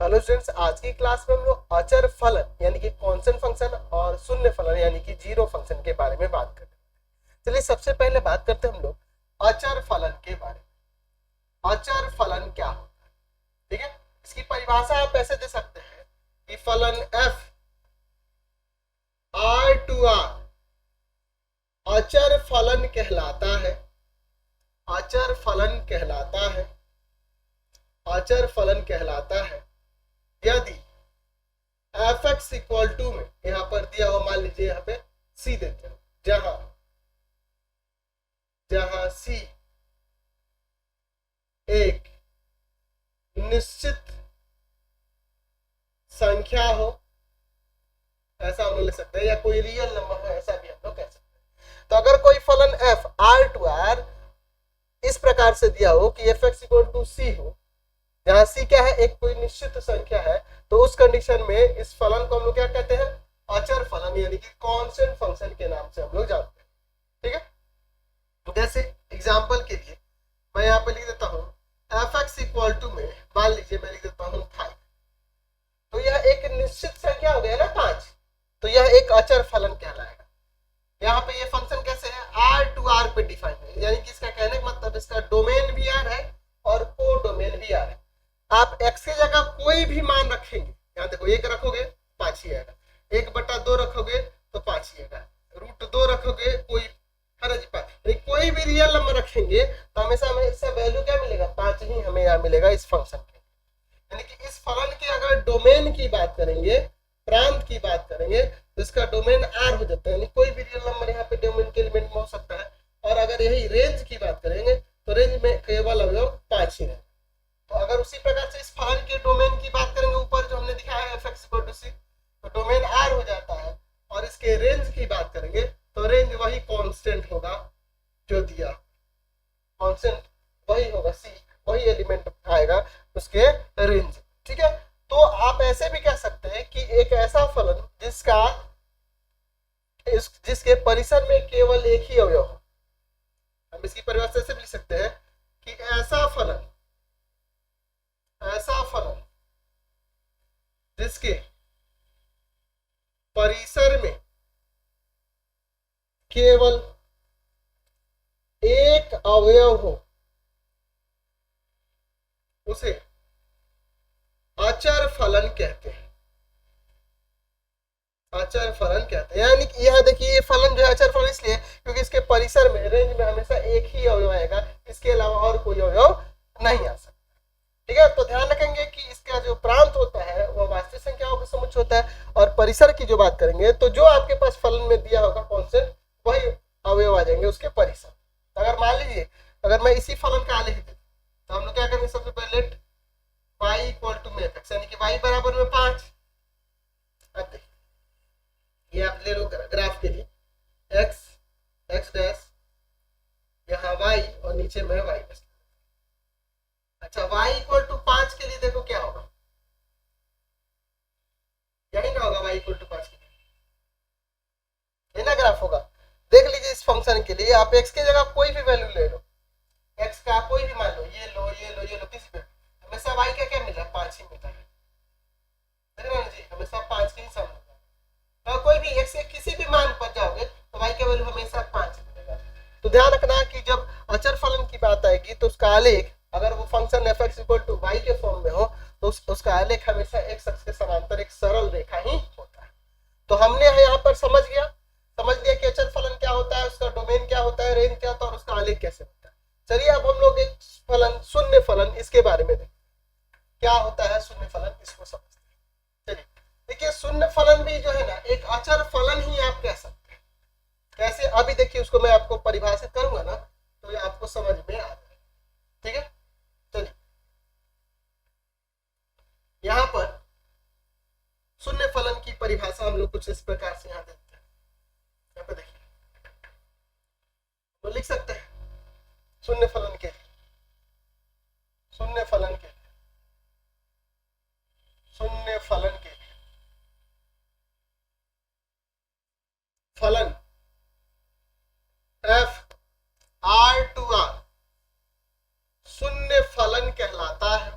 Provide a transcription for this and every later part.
Hello students, आज की class में हम लोग अचर फलन यानी कि कांस्टेंट फंक्शन और शून्य फलन यानी कि जीरो फंक्शन के बारे में बात करते हैं। चलिए सबसे पहले बात करते हैं हम लोग अचर फलन के बारे में। अचर फलन क्या होता है? ठीक है, इसकी परिभाषा आप ऐसे दे सकते हैं कि फलन f r टू r अचर फलन कहलाता है। अचर फलन कहलाता है। अचर फलन कहलाता है यदि एफ एक्स इक्वल टू में यहां पर दिया हुआ, मान लीजिए यहां पे सी देते हैं, जहां जहां सी एक निश्चित संख्या हो, ऐसा हम लोग लिख सकते हैं, या कोई रियल नंबर हो, ऐसा भी हम लोग कह सकते हैं। तो अगर कोई फलन एफ आर टू आर इस प्रकार से दिया हो कि एफ एक्स इक्वल टू सी हो, जहां सी क्या है, एक कोई निश्चित संख्या है, तो उस कंडीशन में इस फलन को हम लोग क्या कहते हैं? अचर फलन यानी कि कांस्टेंट फंक्शन के नाम से हम लोग जानते हैं। ठीक है, जैसे एग्जांपल के लिए मैं यहाँ पे लिख देता हूँ एफ एक्स इक्वल टू में, मान लीजिए मैं लिख देता हूँ 5, तो यह एक निश्चित संख्या हो गया ना 5, तो यह एक अचर फलन कहलाएगा। यहाँ पे ये फंक्शन कैसे है? आर टू आर पे डिफाइन है, यानी कि इसका कहने का मतलब इसका डोमेन भी आर है और को डोमेन भी आर है। आप x की जगह कोई भी मान रखेंगे, यहाँ देखो 1 रखोगे 5 ही आएगा, 1/2 रखोगे तो 5 ही आएगा, √2 रखोगे कोई कोई भी रियल नंबर रखेंगे तो हमेशा हमें इसका वैल्यू क्या मिलेगा? 5 ही हमें यहाँ मिलेगा इस फंक्शन के। यानी कि इस फलन के अगर डोमेन की बात करेंगे, प्रांत की बात करेंगे, तो इसका डोमेन आर हो जाता है, यानी कोई भी रियल नंबर यहाँ पे डोमेन के एलिमेंट में हो सकता है। और अगर यही रेंज की बात करेंगे तो रेंज में केवल अवयव 5 ही रहेगा। तो अगर उसी प्रकार से इस फलन के डोमेन की बात करेंगे, ऊपर जो हमने दिखाया है f(x = c), तो डोमेन r हो जाता है। और इसके रेंज की बात करेंगे तो रेंज वही कांस्टेंट होगा जो दिया, कांस्टेंट वही होगा, c वही एलिमेंट आएगा उसके रेंज। ठीक है, तो आप ऐसे भी कह सकते हैं कि एक ऐसा फलन जिसके परिसर में केवल एक ही अवयव हो, हम इसकी परिभाषा ऐसे भी लिख सकते हैं कि ऐसा फलन जिसके परिसर में केवल एक अवयव हो उसे अचर फलन कहते हैं। अचर फलन कहते हैं, यानी कि यहाँ देखिए ये फलन जो है अचर फलन इसलिए क्योंकि इसके परिसर में, रेंज में हमेशा एक ही अवयव आएगा, इसके अलावा और कोई अवयव नहीं आ सकता। ठीक है, तो ध्यान रखेंगे कि इसका जो प्रांत होता है वह वास्तविक संख्याओं का समुच्चय होता है। और परिसर की जो बात करेंगे तो जो आपके पास फलन में दिया होगा कांस्टेंट, वही अवयव आ जाएंगे उसके परिसर। तो अगर मान लीजिए अगर मैं इसी फलन का आलेख दे तो हम लोग क्या करेंगे? सबसे पहले लेट y इक्वल टू में f(x), यानी कि y बराबर में 5। अब देखिए ये आप ले लो ग्राफ के लिए, x डैश, यहाँ y और नीचे में y बस। अच्छा, y इक्वल टू 5 के लिए देखो क्या होगा, यही ना होगा y इक्वल टू 5 के लिए, ये ना ग्राफ होगा। देख लीजिए इस फंक्शन के लिए आप x की जगह कोई भी वैल्यू ले लो, x का कोई भी मान लो, ये लो ये लो ये लो, किसी पे हमेशा y का क्या मिला? 5 ही मिलता है। देख रहे हैं जी, हमेशा 5 के ही सम होगा। तो कोई भी x के किसी भी मान पर जाओगे तो y का वैल्यू हमेशा 5 मिलेगा। तो ध्यान रखना कि जब अचर फलन की बात आएगी तो उसका आलेख, अगर वो फंक्शन f(x = y) के फॉर्म में हो तो उसका आलेख हमेशा x अक्ष के समांतर एक सरल रेखा ही होता है। तो हमने यहाँ पर समझ लिया कि अचर फलन क्या होता है, उसका डोमेन क्या होता है, रेंज क्या होता है और उसका आलेख कैसे होता है। चलिए अब हम लोग एक फलन शून्य फलन, इसके बारे में देखते हैं क्या होता है शून्य फलन, इसको समझते हैं। चलिए देखिए, शून्य फलन भी जो है ना एक अचर फलन ही आप कह सकते हैं। कैसे? अभी देखिए उसको मैं आपको परिभाषित करूंगा ना तो ये आपको समझ में आ जाएगा। ठीक है, चलिए यहाँ पर शून्य फलन की परिभाषा हम लोग कुछ इस प्रकार से यहाँ देते हैं। यहाँ पे देखिए तो लिख सकते हैं शून्य फलन के लिए, शून्य फलन के लिए फलन f r टू r शून्य फलन कहलाता है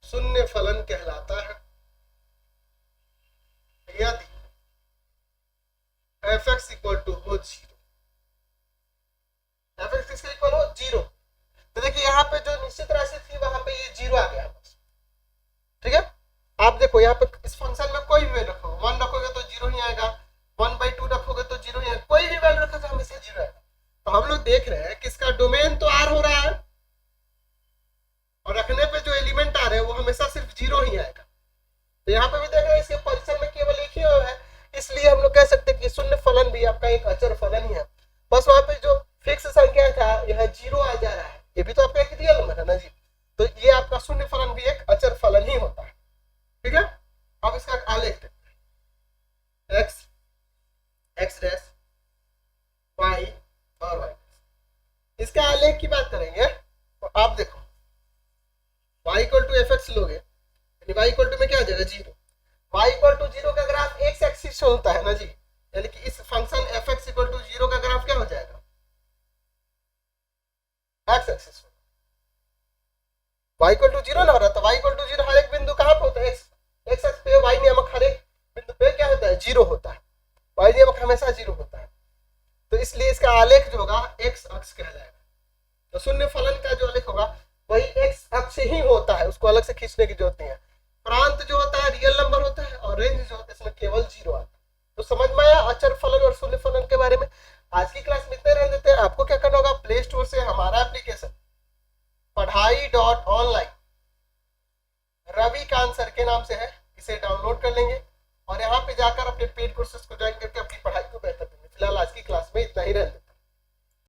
शून्य फलन कहलाता है। यदि एफ एक्स इक्वल टू हो जीरो, एफ एक्स किसके इक्वल हो जीरो, तो देखिए यहाँ पे जो निश्चित राशि थी वहां पे ये जीरो आ गया बस। ठीक है, आप देखो यहाँ पे इस फंक्शन में कोई भी वैल्यू रखो, 1 रखोगे तो जीरो ही आएगा, 1/2 रखोगे तो जीरो ही आएगा, कोई भी वैल्यू रखो तो हमेशा जीरो आएगा। तो हम लोग देख रहे हैं कि इसका डोमेन तो आर हो रहा है और रखने पे जो एलिमेंट आ रहे हैं वो हमेशा सिर्फ जीरो ही आएगा। तो यहाँ पे भी देख रहे हैं इसके पोजीशन में केवल एक ही है, इसलिए हम लोग कह सकते हैं कि शून्य फलन भी आपका एक अचर फलन ही है। बस वहां पे जो फिक्स संख्या था यहाँ जीरो आ जा रहा है, ये भी तो आपका एक रियल नंबर है ना जी, तो ये आपका शून्य फलन भी एक अचर फलन ही होता है। ठीक है, अब इसका आलेख देखते हैं, एक्स, एक्स डैश, वाई और वाई। इसका आलेख की बात करेंगे तो आप देखो y equal to f x लोगे, y इक्वल टू में क्या आ जाएगा zero, y equal to zero का ग्राफ एक्स एक्सिस से होता है ना जी, यानी कि इस function f x equal to zero का ग्राफ क्या हो जाएगा, x axis. y equal to zero ना हो रहा, तो y इक्वल टू जीरो हर एक बिंदु कहाँ पे होता है, एक्स एक्स पे, y नियामक हर एक बिंदु पे क्या होता है, जीरो होता है, y नियामक हमेशा जीरो होता है। तो इसलिए इसका आलेख जो होगा एक्स अक्ष कहलाएगा। तो शून्य फलन का जो आलेख होगा वही एक्स अक्ष ही होता है, उसको अलग से खींचने की जरूरत नहीं है। प्रांत जो होता है रियल नंबर होता है और रेंज जो होता है इसमें केवल जीरो आता है। तो समझ में आया अचर फलन और शून्य फलन के बारे में। आज की क्लास में इतने रहने देते हैं। आपको क्या करना होगा, प्ले स्टोर से हमारा एप्लीकेशन पढ़ाई.ऑनलाइन रविकांत सर के नाम से है, इसे डाउनलोड कर लेंगे और यहाँ पे जाकर अपने पेड कोर्सेज को ज्वाइन करके अपनी पढ़ाई को बेहतर करेंगे। फिलहाल आज की क्लास में इतना ही रहने देते हैं।